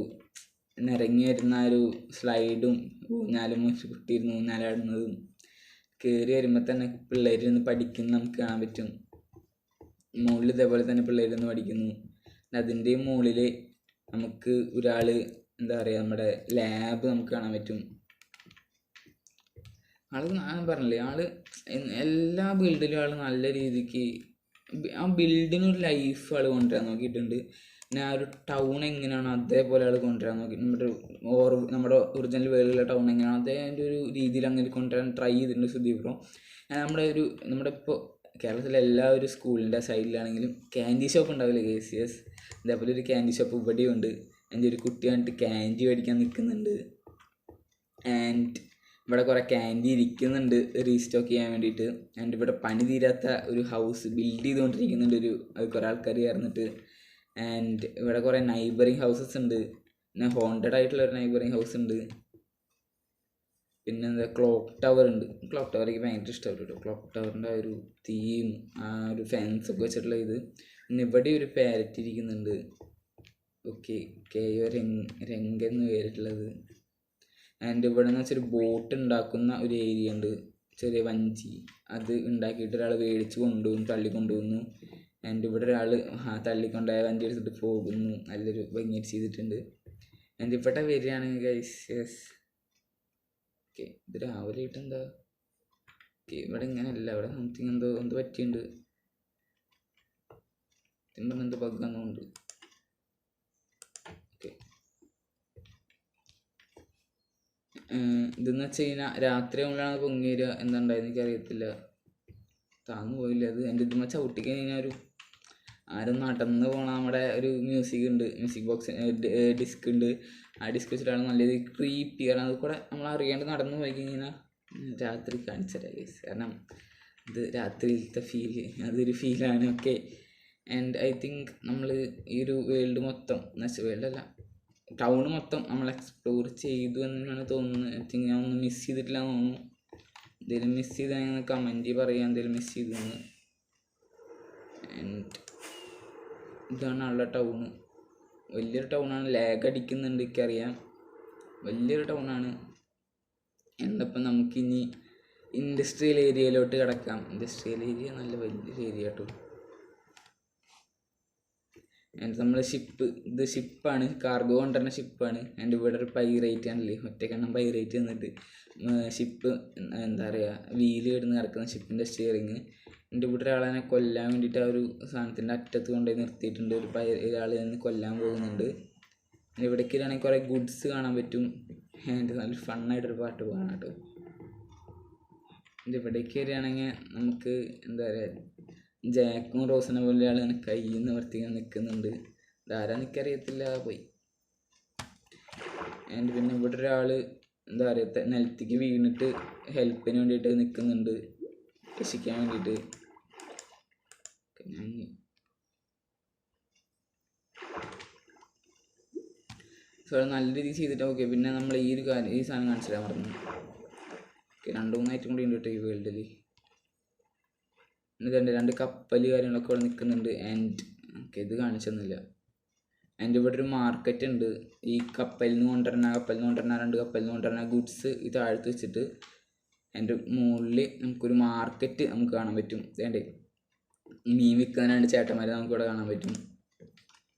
നിറങ്ങി വരുന്ന ഒരു സ്ലൈഡും ഊഞ്ഞാലും കുട്ടി ഇരുന്ന് ഊഞ്ഞാലാടുന്നതും കയറി വരുമ്പോൾ തന്നെ പിള്ളേരിന്ന് പഠിക്കുന്ന നമുക്ക് കാണാൻ പറ്റും. മുകളിൽ ഇതേപോലെ തന്നെ പിള്ളേരിന്ന് പഠിക്കുന്നു. അതിൻ്റെ മുകളിൽ നമുക്ക് ഒരാൾ എന്താ പറയുക, നമ്മുടെ ലാബ് നമുക്ക് കാണാൻ പറ്റും. ഞാൻ പറഞ്ഞില്ലേ, എല്ലാ ബിൽഡിലും നല്ല രീതിക്ക് ആ ബിൽഡിനൊരു ലൈഫ് കൊണ്ടുവരാൻ നോക്കിയിട്ടുണ്ട്. പിന്നെ ആ ഒരു ടൗൺ എങ്ങനെയാണ് അതേപോലെ കൊണ്ടുവരാൻ നോക്കി. നമ്മുടെ ഒറിജിനൽ വേൾഡിലെ ടൗൺ എങ്ങനെയാണ് അതേൻ്റെ ഒരു രീതിയിൽ അങ്ങനെ കൊണ്ടുവരാൻ ട്രൈ ചെയ്തിട്ടുണ്ട് സുദീപ് ബ്രോ. നമ്മുടെ ഇപ്പോൾ കേരളത്തിലെ എല്ലാ ഒരു സ്കൂളിൻ്റെ സൈഡിലാണെങ്കിലും ക്യാൻഡി ഷോപ്പ് ഉണ്ടാവില്ലേ, KCS, അതേപോലെ ഒരു ക്യാൻഡി ഷോപ്പ് ഇവിടെയും ഉണ്ട്. എൻ്റെ ഒരു കുട്ടി കണ്ടിട്ട് ക്യാൻഡി മേടിക്കാൻ നിൽക്കുന്നുണ്ട്. ആൻഡ് ഇവിടെ കുറേ ക്യാൻഡി ഇരിക്കുന്നുണ്ട് റീസ്റ്റോക്ക് ചെയ്യാൻ വേണ്ടിയിട്ട്. ആൻഡ് ഇവിടെ പണി തീരാത്ത ഒരു ഹൗസ് ബിൽഡ് ചെയ്തുകൊണ്ടിരിക്കുന്നുണ്ട് അത് കുറേ ആൾക്കാർ ചേർന്നിട്ട്. ആൻഡ് ഇവിടെ കുറേ നൈബറിങ് ഹൗസസ് ഉണ്ട്. പിന്നെ ഹോണ്ടഡ് ആയിട്ടുള്ള ഒരു നൈബറിങ് ഹൗസ് ഉണ്ട്. പിന്നെ എന്താ ക്ലോക്ക് ടവർ ഉണ്ട്. ക്ലോക്ക് ടവർ എനിക്ക് ഭയങ്കര ഇഷ്ടപ്പെട്ടു കേട്ടോ. ക്ലോക്ക് ടവറിൻ്റെ ആ ഒരു തീം, ആ ഒരു ഫാൻസൊക്കെ വെച്ചിട്ടുള്ള ഇത്. പിന്നെ ഇവിടെ ഒരു പാരറ്റ് ഇരിക്കുന്നുണ്ട്. Okay, KO രംഗെന്ന് പേരിട്ടുള്ളത്. ആൻഡ് ഇവിടെ നിന്ന് വെച്ചൊരു ബോട്ട് ഉണ്ടാക്കുന്ന ഒരു ഏരിയ ഉണ്ട്, ചെറിയ വഞ്ചി. അത് ഉണ്ടാക്കിയിട്ട് ഒരാൾ മേടിച്ച് കൊണ്ടുപോകുന്നു, തള്ളിക്കൊണ്ടുപോകുന്നു. ആൻഡ് ഇവിടെ ഒരാൾ തള്ളിക്കൊണ്ടായ വണ്ടി എടുത്തിട്ട് പോകുന്നു. നല്ലൊരു ഭംഗിയായിട്ട് ചെയ്തിട്ടുണ്ട്. ആൻഡ് ഇവിടെ വരികയാണെങ്കിൽ ഗൈസ്, ഓക്കെ, ഇത് രാവിലെ ആയിട്ട് എന്താ ഓക്കെ ഇവിടെ ഇങ്ങനെയല്ല, ഇവിടെ സംതിങ് എന്തോ പറ്റിയിട്ടുണ്ട്. എന്തോ ബഗ്ഗാന്നുണ്ട്. ഓക്കെ, ഇതെന്ന് വെച്ച് കഴിഞ്ഞാൽ രാത്രി ആകുമ്പോഴാണ് പൊങ്ങി വരിക. എന്താണ്ടായെന്ന് എനിക്കറിയത്തില്ല, താന്നു പോയില്ല അത്. എൻ്റെ ഇതുമ്മ ചവിട്ടി കഴിഞ്ഞാൽ ഒരു ആരും നടന്ന് പോകണ നമ്മുടെ ഒരു മ്യൂസിക് ഉണ്ട്, മ്യൂസിക് ബോക്സ് ഡിസ്ക് ഉണ്ട്. ആ ഡിസ്ക് വെച്ചിട്ടാണ് നല്ല രീതിയിൽ ക്രീപ്പി. കാരണം അത് കൂടെ നമ്മൾ അറിയാണ്ട് നടന്നു പോയി കഴിഞ്ഞാൽ രാത്രി കാണിച്ചതരാം ഗൈസ്. കാരണം ഇത് രാത്രിയിലത്തെ ഫീല് അതൊരു ഫീലാണ്. ഓക്കെ, ആൻഡ് ഐ തിങ്ക് നമ്മൾ ഈ ഒരു വേൾഡ് മൊത്തം വേൾഡല്ല ടൗൺ മൊത്തം നമ്മൾ എക്സ്പ്ലോർ ചെയ്തു എന്നാണ് തോന്നുന്നത്. ഐ തിങ്ക് ഞാൻ ഒന്നും മിസ് ചെയ്തിട്ടില്ല എന്ന് തോന്നുന്നു. എന്തെങ്കിലും മിസ് ചെയ്താൽ കമൻറ്റ് പറയുക, എന്തെങ്കിലും മിസ് ചെയ്തെന്ന്. ആൻഡ് ഇതാണ് ഉള്ള ടൗണ്. വലിയൊരു ടൗണാണ്, ലാഗ് അടിക്കുന്നുണ്ട് എനിക്കറിയാം, വലിയൊരു ടൗണാണ്. എന്നപ്പം നമുക്കിനി ഇൻഡസ്ട്രിയൽ ഏരിയയിലോട്ട് കിടക്കാം. ഇൻഡസ്ട്രിയൽ ഏരിയ നല്ല വലിയൊരു ഏരിയ കേട്ടോ. ആൻഡ് നമ്മൾ ഇത് ഷിപ്പാണ്, കാർഗോ കൊണ്ടുവരുന്ന ഷിപ്പാണ്. ആൻഡ് ഇവിടെ ഒരു പൈറേറ്റ് ആണല്ലേ, ഒറ്റക്കെണ്ണം പൈറേറ്റ് എന്നിട്ട് ഷിപ്പ് എന്താ പറയുക വീല് കിടന്ന് കിടക്കുന്ന ഷിപ്പിൻ്റെ സ്റ്റിയറിങ്. എൻ്റെ ഇവിടെ ഒരാളെ കൊല്ലാൻ വേണ്ടിയിട്ട് ആ ഒരു സാധനത്തിൻ്റെ അറ്റത്ത് കൊണ്ടുപോയി നിർത്തിയിട്ടുണ്ട്. ഒരാൾ നിന്ന് കൊല്ലാൻ പോകുന്നുണ്ട്. ഇവിടേക്ക് വരികയാണെങ്കിൽ കുറേ ഗുഡ്സ് കാണാൻ പറ്റും. ആൻഡ് നല്ല ഫണ്ണായിട്ടൊരു പാട്ട് പോകാൻ കേട്ടോ. ഇവിടേക്ക് വരികയാണെങ്കിൽ നമുക്ക് എന്താ പറയുക, ജാക്കും റോസിനെ പോലെ ആൾ ഇങ്ങനെ കയ്യിൽ നിന്ന് വർത്തിക്കാൻ നിൽക്കുന്നുണ്ട്. ഇതാരാ എനിക്കറിയത്തില്ല, പോയി. ആൻഡ് പിന്നെ ഇവിടെ ഒരാൾ എന്താ പറയുക നിലത്തേക്ക് വീണിട്ട് ഹെൽപ്പിന് വേണ്ടിയിട്ട് നിൽക്കുന്നുണ്ട്. രക്ഷിക്കാൻ വേണ്ടിയിട്ട്. സോ നല്ല രീതിയിൽ ചെയ്തിട്ട് ഓക്കെ. പിന്നെ നമ്മൾ ഈ സാധനം കാണിച്ചു തരാൻ പറഞ്ഞു. ഓക്കെ, 2-3 ഐറ്റം കൂടി ഉണ്ട് കേട്ടോ ഈ വേൾഡിൽ. എന്നിട്ട് 2 കപ്പൽ കാര്യങ്ങളൊക്കെ ഇവിടെ നിൽക്കുന്നുണ്ട്. ആൻഡ് ഓക്കെ, ഇത് കാണിച്ചൊന്നുമില്ല. ആൻഡ് ഇവിടെ ഒരു മാർക്കറ്റ് ഉണ്ട്. ഈ കപ്പലിൽ നിന്ന് കൊണ്ടുവരുന്ന 2 കപ്പലിൽ നിന്ന് കൊണ്ടുവരുന്ന ഗുഡ്സ് ഇത് താഴ്ത്ത് വെച്ചിട്ട് അതിൻ്റെ മുകളിൽ നമുക്കൊരു മാർക്കറ്റ് നമുക്ക് കാണാൻ പറ്റും. വേണ്ടേ, മീൻ വിൽക്കുന്ന 2 ചേട്ടന്മാരെ നമുക്കിവിടെ കാണാൻ പറ്റും.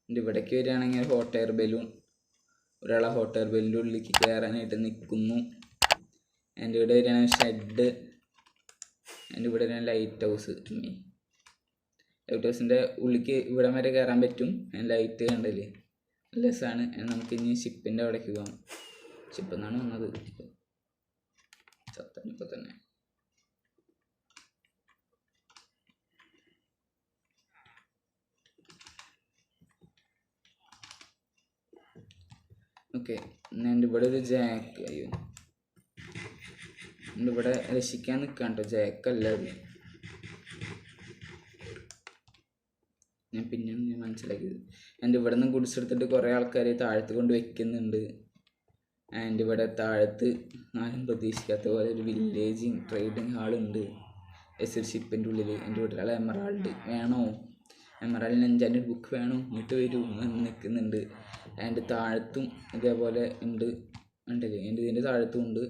എൻ്റെ ഇവിടേക്ക് വരികയാണെങ്കിൽ ഹോട്ട് എയർ ബലൂൺ, ഒരാളെ ഹോട്ട് എയർ ബലൂണിൻ്റെ ഉള്ളിലേക്ക് കയറാനായിട്ട് നിൽക്കുന്നു. എൻ്റെ ഇവിടെ വരികയാണെങ്കിൽ ഷെഡ്, എൻ്റെ ഇവിടെ വരികയാണ് ലൈറ്റ് ഹൗസ്. ലൈറ്റ് ഹൗസിൻ്റെ ഉള്ളിലേക്ക് ഇവിടെ വരെ കയറാൻ പറ്റും. ലൈറ്റ് കണ്ടില്ലേ, നല്ല രസമാണ്. നമുക്ക് ഇനി ഷിപ്പിൻ്റെ അവിടേക്ക് പോകാം. ഷിപ്പിൽ നിന്നാണ് വന്നത്. ചത്തനിപ്പോൾ തന്നെ. ഓക്കെ, എൻ്റെ ഇവിടെ ഒരു ജാക്ക്, അയ്യോ എൻ്റെ ഇവിടെ രക്ഷിക്കാൻ നിൽക്കാം കേട്ടോ. ജാക്കല്ല അത്, ഞാൻ പിന്നെയാണ് ഞാൻ മനസ്സിലാക്കിയത്. എൻ്റെ ഇവിടെ നിന്ന് ഗുഡ്സ് എടുത്തിട്ട് കുറേ ആൾക്കാർ താഴത്ത് കൊണ്ട് വെക്കുന്നുണ്ട്. ആൻഡ് ഇവിടെ താഴത്ത് ആരും പ്രതീക്ഷിക്കാത്ത പോലെ ഒരു വില്ലേജിങ് ട്രേഡിങ് ഹാളുണ്ട് ഒരു ഷിപ്പിൻ്റെ ഉള്ളിൽ. എൻ്റെ വീട്ടിൽ എമറാൾഡ് വേണോ, എമറാൾഡിന് 5 ബുക്ക് വേണോ, ഇങ്ങോട്ട് വരൂ എന്ന് നിൽക്കുന്നുണ്ട്. ആൻഡ് താഴത്തും ഇതേപോലെ ഉണ്ട്, ഉണ്ടല്ലേ, എൻ്റെ ഇതിൻ്റെ താഴത്തും ഉണ്ട്.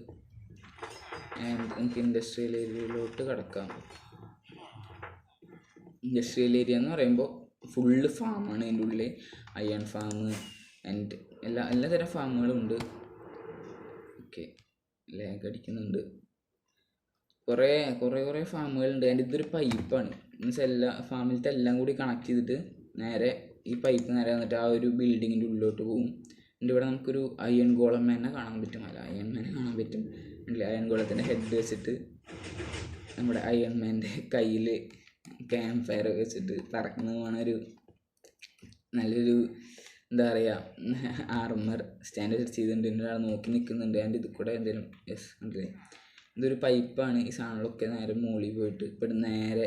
ആൻഡ് നമുക്ക് ഇൻഡസ്ട്രിയൽ ഏരിയയിലോട്ട് കിടക്കാം. ഇൻഡസ്ട്രിയൽ ഏരിയ എന്ന് പറയുമ്പോൾ ഫുള്ള് ഫാമാണ്. അതിൻ്റെ ഉള്ളിൽ അയൺ ഫാം ആൻഡ് എല്ലാതരം ഫാമുകളും ഉണ്ട്. ഓക്കെ, ലാഗ് അടിക്കുന്നുണ്ട്. കുറേ ഫാമുകളുണ്ട്. ആൻഡ് ഇതൊരു പൈപ്പാണ്. മീൻസ് എല്ലാ ഫാമിലത്തെ എല്ലാം കൂടി കണക്ട് ചെയ്തിട്ട് നേരെ ഈ പൈപ്പ് നേരെ വന്നിട്ട് ആ ഒരു ബിൽഡിങ്ങിൻ്റെ ഉള്ളിലോട്ട് പോകും. എൻ്റെ ഇവിടെ നമുക്കൊരു അയൺ ഗോളം മേനെ കാണാൻ പറ്റും. അല്ല, അയൺ മേനെ കാണാൻ പറ്റും. അയൺ ഗോളത്തിൻ്റെ ഹെഡ് വെച്ചിട്ട് നമ്മുടെ അയൺ മാൻ്റെ കയ്യിൽ ക്യാമ്പ് ഫയർ വെച്ചിട്ട് തറക്കുന്നതുമാണ്. ഒരു നല്ലൊരു എന്താ പറയുക, ആർമർ സ്റ്റാൻഡ് സെറ്റ് ചെയ്തിട്ടുണ്ട്. ഒരാൾ നോക്കി നിൽക്കുന്നുണ്ട്. ആൻഡ് ഇത് കൂടെ എന്തെങ്കിലും യെസ് ഉണ്ടല്ലേ, ഇതൊരു പൈപ്പാണ്. ഈ സാധനങ്ങളൊക്കെ നേരെ മുകളിൽ പോയിട്ട് ഇവിടെ നേരെ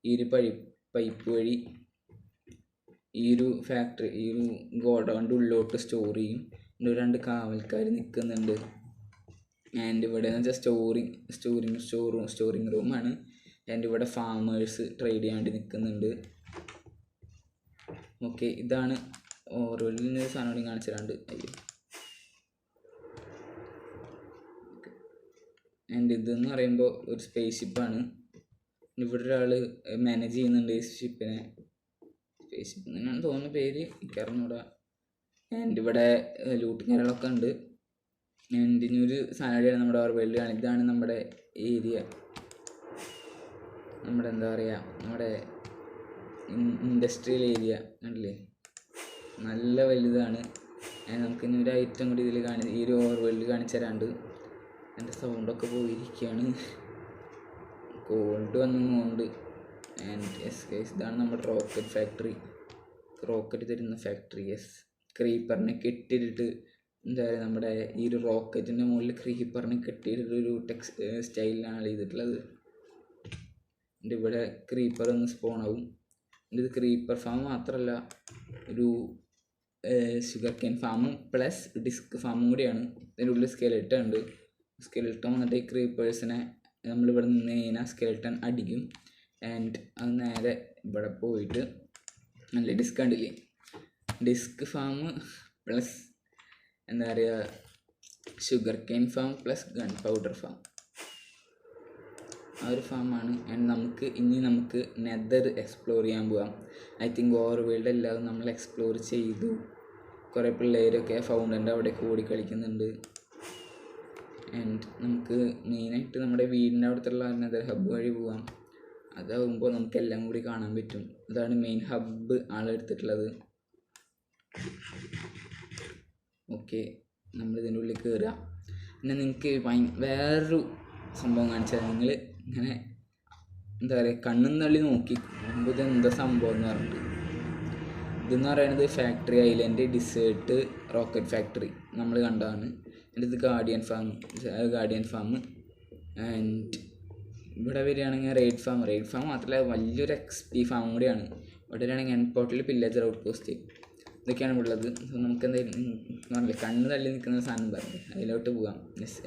ഈ ഒരു പൈപ്പ് വഴി ഈ ഒരു ഫാക്ടറി, ഈ ഒരു ഗോഡൗണിൻ്റെ ഉള്ളിലോട്ട് സ്റ്റോർ ചെയ്യും. ഇവിടെ 2 കാവൽക്കാർ നിൽക്കുന്നുണ്ട്. ആൻഡ് ഇവിടെ എന്ന് വെച്ചാൽ സ്റ്റോറിങ് റൂമാണ്. ആൻഡ് ഇവിടെ ഫാമേഴ്സ് ട്രേഡ് ചെയ്യാൻ വേണ്ടി നിൽക്കുന്നുണ്ട്. ഓക്കെ, ഇതാണ് ഓരോന്നിൻ്റെ സാധനം കൂടി കാണിച്ചു തരാണ്ട്. അയ്യോ, ആൻഡ് ഇതെന്ന് പറയുമ്പോൾ ഒരു സ്പേസ് ഷിപ്പാണ്. ഇവിടെ ഒരാൾ മാനേജ് ചെയ്യുന്നുണ്ട് ഈ ഷിപ്പിനെ. സ്പേസ് ഷിപ്പ് തന്നെയാണ് തോന്നുന്ന പേര്, എനിക്കറിഞ്ഞൂടാ. ആൻഡ് ഇവിടെ ലൂട്ടിങ് കാര്യങ്ങളൊക്കെ ഉണ്ട്. ആൻഡ് ഇനിയൊരു സാധനമാണ് നമ്മുടെ ഓർവേൾഡ് ആണ്. ഇതാണ് നമ്മുടെ ഏരിയ, നമ്മുടെ എന്താ പറയുക, നമ്മുടെ ഇൻഡസ്ട്രിയൽ ഏരിയ കണ്ടില്ലേ, നല്ല വലുതാണ്. നമുക്ക് ഇനി ഒരു ഐറ്റം കൂടി ഇതിൽ ഈ ഒരു ഓവർവേൾഡ് കാണിച്ചു തരാണ്ട്. എൻ്റെ സൗണ്ടൊക്കെ പോയിരിക്കുകയാണ്, കോൾഡ് വന്നുകൊണ്ട്. ആൻഡ് യെസ് ഗൈസ്, ഇതാണ് നമ്മുടെ റോക്കറ്റ് ഫാക്ടറി, റോക്കറ്റ് തരുന്ന ഫാക്ടറി. യെസ്, ക്രീപ്പറിനെ കെട്ടിയിട്ടിട്ട് എന്താ പറയുക, നമ്മുടെ ഈ ഒരു റോക്കറ്റിൻ്റെ മുകളിൽ ക്രീപ്പറിനെ കെട്ടിയിട്ടൊരു സ്റ്റൈലിലാണ് ചെയ്തിട്ടുള്ളത്. എൻ്റെ ഇവിടെ ക്രീപ്പർ ഒന്ന് സ്പോൺ ആവും. ഇത് ക്രീപ്പർ ഫാം മാത്രമല്ല, ഒരു ഷുഗർ കെയിൻ ഫാമും പ്ലസ് ഡിസ്ക് ഫാമും കൂടിയാണ്. ഇതിൻ്റെ ഉള്ളിൽ സ്കെലിട്ടൺ ഉണ്ട്. സ്കെലിട്ടൺ വന്നിട്ട് ഈ ക്രീപ്പേഴ്സിനെ നമ്മളിവിടെ നിന്ന് കഴിഞ്ഞാൽ സ്കെലിട്ടൺ അടിക്കും. ആൻഡ് അത് നേരെ ഇവിടെ പോയിട്ട് നല്ല ഡിസ്ക് കണ്ടില്ലേ, ഡിസ്ക് ഫാം പ്ലസ് എന്താ പറയുക, sugar cane farm plus gunpowder farm, ആ ഒരു ഫാമാണ്. ആൻഡ് നമുക്ക് നെതർ എക്സ്പ്ലോർ ചെയ്യാൻ പോകാം. ഐ തിങ്ക് ഓവർവേൾഡ് എല്ലാം നമ്മൾ എക്സ്പ്ലോർ ചെയ്തു. കുറേ പിള്ളേരൊക്കെ ഫൗണ്ടൻ്റെ അവിടേക്ക് ഓടി കളിക്കുന്നുണ്ട്. ആൻഡ് നമുക്ക് മെയിനായിട്ട് നമ്മുടെ വീടിൻ്റെ അവിടുത്തുള്ള നെതർ ഹബ്ബ് വഴി പോകാം. അതാകുമ്പോൾ നമുക്ക് എല്ലാം കൂടി കാണാൻ പറ്റും. അതാണ് മെയിൻ ഹബ്ബ് ആളെടുത്തിട്ടുള്ളത്. ഓക്കെ, നമ്മളിതിൻ്റെ ഉള്ളിൽ കയറുക. പിന്നെ നിങ്ങൾക്ക് വേറൊരു സംഭവം കാണിച്ചാൽ നിങ്ങൾ ഇങ്ങനെ എന്താ പറയുക, കണ്ണും തള്ളി നോക്കി മുമ്പ് ഇതെന്താ സംഭവം എന്ന് പറഞ്ഞിട്ട്. ഇതെന്ന് പറയുന്നത് factory island dessert rocket factory നമ്മൾ കണ്ടതാണ്. എൻ്റെ ഇത് ഗാർഡിയൻ ഫാം. ആൻഡ് ഇവിടെ വരികയാണെങ്കിൽ റെയ്ഡ് ഫാം മാത്രമല്ല വലിയൊരു XP ഫാം കൂടിയാണ്. ഇവിടെ വരികയാണെങ്കിൽ N portal pillager out post ഇതൊക്കെയാണ് ഉള്ളത്. സോ നമുക്ക് എന്തായാലും പറഞ്ഞില്ലേ കണ്ണ് തള്ളി നിൽക്കുന്ന സാധനം പറഞ്ഞു അതിലോട്ട് പോകാം.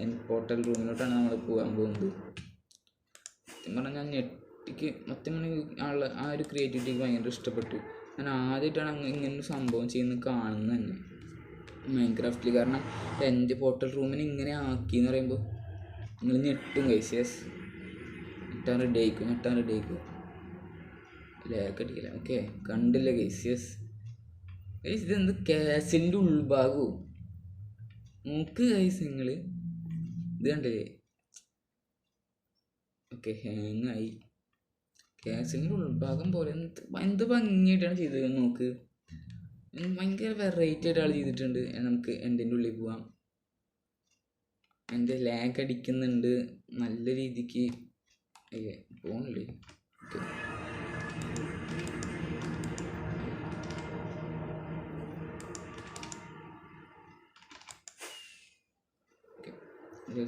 എൻ പോർട്ടൽ റൂമിലോട്ടാണ് നമ്മൾ പോകാൻ പോകുന്നത്. സത്യം പറഞ്ഞാൽ ഞാൻ ഞെട്ടിക്ക് മൊത്തം ആ ഒരു ക്രിയേറ്റിവിറ്റിക്ക് ഭയങ്കര ഇഷ്ടപ്പെട്ടു. ഞാൻ ആദ്യമായിട്ടാണ് ഇങ്ങനൊരു സംഭവം ചെയ്യുന്നത് കാണുന്നത് തന്നെ മൈൻക്രാഫ്റ്റിൽ. കാരണം എൻ്റെ പോർട്ടൽ റൂമിന് ഇങ്ങനെ ആക്കി എന്ന് പറയുമ്പോൾ നിങ്ങൾ ഞെട്ടും ഗൈസ്. ഞെട്ടാൻ റെഡി ആയിക്കും ലേക്കടിക്കില്ല. ഓക്കെ കണ്ടില്ല ഗൈസ്. ഇതെന്ത് കാസിലിൻ്റെ ഉൾഭാഗവും നോക്ക് ഗൈസ് നിങ്ങൾ ഇത് കണ്ടില്ലേ. ഓക്കെ ഹാങ്ങായി. കാസിലിൻ്റെ ഉൾഭാഗം പോലെ എന്ത് ഭംഗിയായിട്ടാണ് ചെയ്തത് നോക്ക്. ഭയങ്കര വെറൈറ്റി ആയിട്ട് ആൾ ചെയ്തിട്ടുണ്ട്. നമുക്ക് എൻ്റെ ഉള്ളിൽ പോവാം. എൻ്റെ ലാഗ് അടിക്കുന്നുണ്ട് നല്ല രീതിക്ക്. അയ്യേ പോണില്ലേ.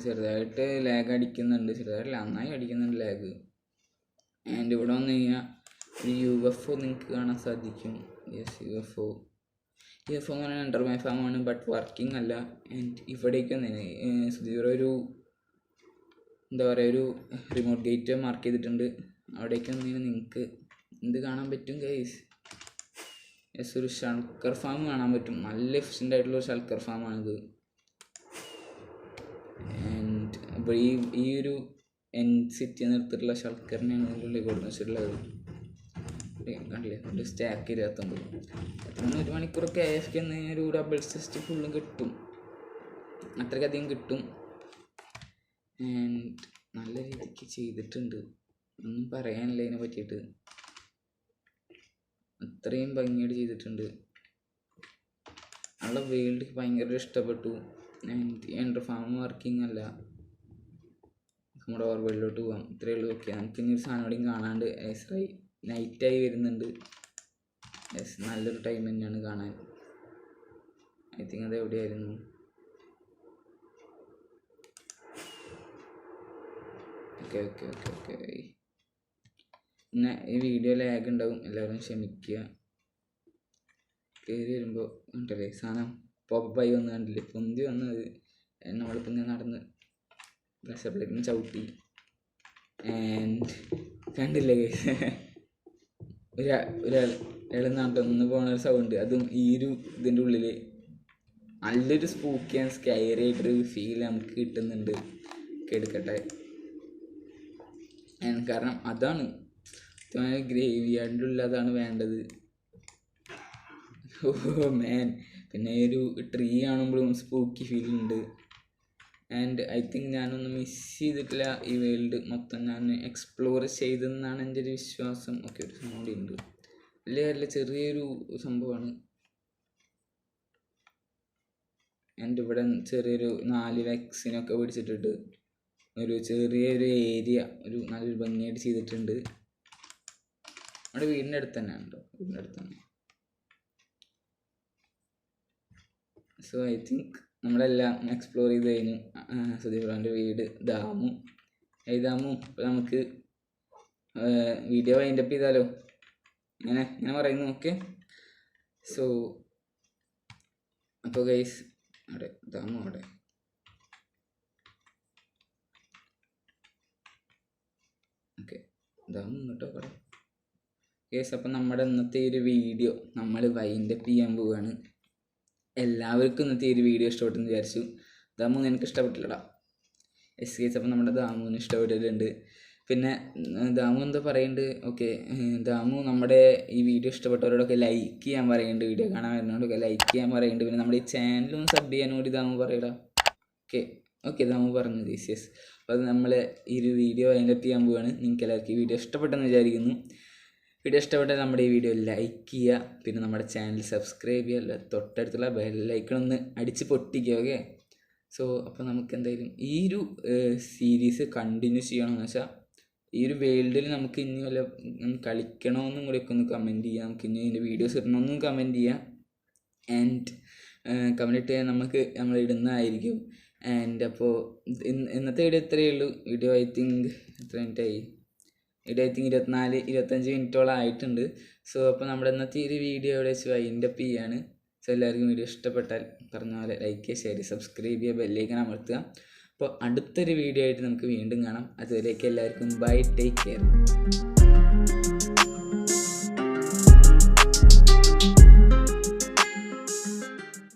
ചെറുതായിട്ട് ലാഗ് അടിക്കുന്നുണ്ട്. ചെറുതായിട്ടില്ല നന്നായി അടിക്കുന്നുണ്ട് ലാഗ്. ആൻഡ് ഇവിടെ വന്നു കഴിഞ്ഞാൽ ഒരു UFO നിങ്ങൾക്ക് കാണാൻ സാധിക്കും. യെസ് UFO എന്ന് പറഞ്ഞാൽ അണ്ടർമൈ ഫാമാണ് ബട്ട് വർക്കിംഗ് അല്ല. ആൻഡ് ഇവിടേക്ക് ഒരു എന്താ പറയുക ഒരു റിമോട്ട് ഗേറ്റ് മാർക്ക് ചെയ്തിട്ടുണ്ട്. അവിടേക്ക് വന്നു നിങ്ങൾക്ക് എന്ത് കാണാൻ പറ്റും ഗൈസ്. യെസ് ഒരു ഷൾക്കർ ഫാം കാണാൻ പറ്റും. നല്ല എഫിഷ്യൻ്റ് ആയിട്ടുള്ള ഒരു ഷൾക്കർ ഫാമാണിത്. ആൻഡ് അപ്പോൾ ഈ ഒരു സിറ്റി നിർത്തിയിട്ടുള്ള ഷൾക്കറിനെയാണ് ഇതിൻ്റെ ഉള്ളിൽ കൊടുത്തു വെച്ചിട്ടുള്ളത്. കണ്ടില്ലേ ഒരു സ്റ്റാക്ക് 29 1 മണിക്കൂറൊക്കെ AFK ഒരു ഡബിൾ ടെസ്റ്റ് ഫുള്ളും കിട്ടും. അത്രയ്ക്കധികം കിട്ടും. ആൻഡ് നല്ല രീതിക്ക് ചെയ്തിട്ടുണ്ട്. ഒന്നും പറയാനില്ല ഇതിനെ പറ്റിയിട്ട്. അത്രയും ഭംഗിയായിട്ട് ചെയ്തിട്ടുണ്ട്. നല്ല വേൾഡ് ഭയങ്കര ഇഷ്ടപ്പെട്ടു. ആൻഡ് എൻ്റെ ഫാം വർക്കിംഗ് അല്ല. നമ്മുടെ ഓർവേൾഡിലോട്ട് പോകാം. ഇത്രയേ ഉള്ളൂ. ഓക്കെ നമുക്ക് ഇനി ഒരു സാധനം കൂടിയും കാണാണ്ട് നൈറ്റായി വരുന്നുണ്ട്. യെസ് നല്ലൊരു ടൈം തന്നെയാണ് കാണാൻ. ഐ തിങ്ക് അത് എവിടെയായിരുന്നു. ഓക്കെ പിന്നെ ഈ വീഡിയോ ലാഗ് ഉണ്ടാവും. എല്ലാവരും ക്ഷമിക്കുക. കയറി വരുമ്പോൾ കണ്ടല്ലേ സാധനം പോപ്പായി വന്ന് കണ്ടില്ലേ പൊന്തി വന്നത്. നമ്മളിപ്പോൾ ഇങ്ങനെ നടന്ന് പ്രഷറിലേക്ക് ചവിട്ടി. ആൻഡ് കണ്ടില്ലേ ഒരാൾ നടന്ന് പോകുന്ന ഒരു സൗണ്ട്. അതും ഈ ഒരു ഇതിൻ്റെ ഉള്ളിൽ നല്ലൊരു സ്പൂക്കി ആൻഡ് സ്കൈറി ആയിട്ടൊരു ഫീൽ നമുക്ക് കിട്ടുന്നുണ്ട്. എടുക്കട്ടെ. കാരണം അതാണ് ഗ്രേവി യാർഡിൻ്റെ ഉള്ളിൽ അതാണ് വേണ്ടത്. ഓ മാൻ. പിന്നെ ഒരു ട്രീ കാണുമ്പോഴും സ്പൂക്കി ഫീൽ ഉണ്ട്. ആൻഡ് ഐ തിങ്ക് ഞാനൊന്നും മിസ് ചെയ്തിട്ടില്ല. ഈ വേൾഡ് മൊത്തം ഞാൻ എക്സ്പ്ലോർ ചെയ്തെന്നാണ് എൻ്റെ ഒരു വിശ്വാസം. ഒക്കെ ഒരു സൗണ്ട് ഉണ്ട്. വലിയ ചെറിയൊരു സംഭവമാണ്. എൻ്റെ ഇവിടെ ചെറിയൊരു 4 ലക്സിനൊക്കെ പിടിച്ചിട്ടിട്ട് ഒരു ചെറിയൊരു ഏരിയ ഒരു നല്ലൊരു ഭംഗിയായിട്ട് ചെയ്തിട്ടുണ്ട്. നമ്മുടെ വീടിൻ്റെ അടുത്ത് തന്നെയാണ് കേട്ടോ. വീടിൻ്റെ അടുത്ത് തന്നെ. സോ ഐ തിങ്ക് നമ്മളെല്ലാം എക്സ്പ്ലോർ ചെയ്ത് കഴിഞ്ഞു. സുധീർ ബ്രോൻ്റെ വീട് ദാമു. ദാമു ഇപ്പോൾ നമുക്ക് വീഡിയോ വൈൻഡപ്പ് ചെയ്താലോ? ഇങ്ങനെ പറയുന്നു. ഓക്കെ സോ അപ്പോൾ ഗൈസ് അവിടെ ദാമു അവിടെ ഓക്കെ ദാമു കേട്ടോ അവിടെ ഗൈസ്. അപ്പം നമ്മുടെ ഇന്നത്തെ ഒരു വീഡിയോ നമ്മൾ വൈൻഡപ്പ് ചെയ്യാൻ പോവുകയാണ്. എല്ലാവർക്കും ഇന്നത്തെ ഒരു വീഡിയോ ഇഷ്ടപ്പെട്ടെന്ന് വിചാരിച്ചു. ദാമു നിനക്ക് ഇഷ്ടപ്പെട്ടില്ലടാ. S case. അപ്പം നമ്മുടെ ദാമുവിന് ഇഷ്ടപ്പെട്ടിട്ടുണ്ട്. പിന്നെ ദാമു എന്താ പറയുന്നുണ്ട്. ഓക്കെ ദാമു നമ്മുടെ ഈ വീഡിയോ ഇഷ്ടപ്പെട്ടവരോടൊക്കെ ലൈക്ക് ചെയ്യാൻ പറയുന്നുണ്ട്. വീഡിയോ കാണാൻ വരുന്നവരോടൊക്കെ ലൈക്ക് ചെയ്യാൻ പറയുന്നുണ്ട്. പിന്നെ നമ്മുടെ ഈ ചാനലും സബ് ചെയ്യാൻ കൂടി ദാമു പറയടാ. ഓക്കെ ദാമു പറഞ്ഞു യെസ്. അപ്പോൾ അത് നമ്മൾ ഈ ഒരു വീഡിയോ വൈൻഡപ്പ് ചെയ്യാൻ പോവുകയാണ്. നിങ്ങൾക്ക് എല്ലാവർക്കും ഈ വീഡിയോ ഇഷ്ടപ്പെട്ടെന്ന് വിചാരിക്കുന്നു. വീഡിയോ ഇഷ്ടപ്പെട്ടാൽ നമ്മുടെ ഈ വീഡിയോ ലൈക്ക് ചെയ്യുക. പിന്നെ നമ്മുടെ ചാനൽ സബ്സ്ക്രൈബ് ചെയ്യുക. തൊട്ടടുത്തുള്ള ബെല്ലൈക്കൺ ഒന്ന് അടിച്ച് പൊട്ടിക്കുക. ഓക്കെ സോ അപ്പോൾ നമുക്ക് എന്തായാലും ഈ ഒരു സീരീസ് കണ്ടിന്യൂ ചെയ്യണമെന്ന് വെച്ചാൽ ഈ ഒരു വേൾഡിൽ നമുക്ക് ഇനി വല്ല കളിക്കണമെന്നും കൂടെയൊക്കെ ഒന്ന് കമൻറ്റ് ചെയ്യുക. നമുക്ക് ഇനി ഇതിൻ്റെ വീഡിയോസ് ഇടണമെന്നും കമൻറ്റ് ചെയ്യുക. ആൻഡ് കമൻറ്റ് ഇട്ട് നമ്മൾ ഇടുന്നതായിരിക്കും. ആൻഡ് അപ്പോൾ ഇന്നത്തെ വീഡിയോ ഇത്രയേ ഉള്ളൂ. വീഡിയോ ഐ തിങ്ക് എത്ര മിനിറ്റായി? വീഡിയോ ഐ തിങ്ക് 24-25 മിനിറ്റോളം ആയിട്ടുണ്ട്. സോ അപ്പോൾ നമ്മുടെ ഇന്നത്തെ ഈ ഒരു വീഡിയോ ഇവിടെ വെച്ച് വൈൻഡപ്പ് ചെയ്യാണ്. സോ എല്ലാവർക്കും വീഡിയോ ഇഷ്ടപ്പെട്ടാൽ പറഞ്ഞ പോലെ ലൈക്ക് ചെയ്യുക, ഷെയർ ചെയ്യുക, സബ്സ്ക്രൈബ് ചെയ്യുക, ബെല്ലൈക്കൺ അമർത്തുക. അപ്പോൾ അടുത്തൊരു വീഡിയോ ആയിട്ട് നമുക്ക് വീണ്ടും കാണാം. അതുവരേക്കും എല്ലാവർക്കും ബൈ, ടേക്ക് കെയർ.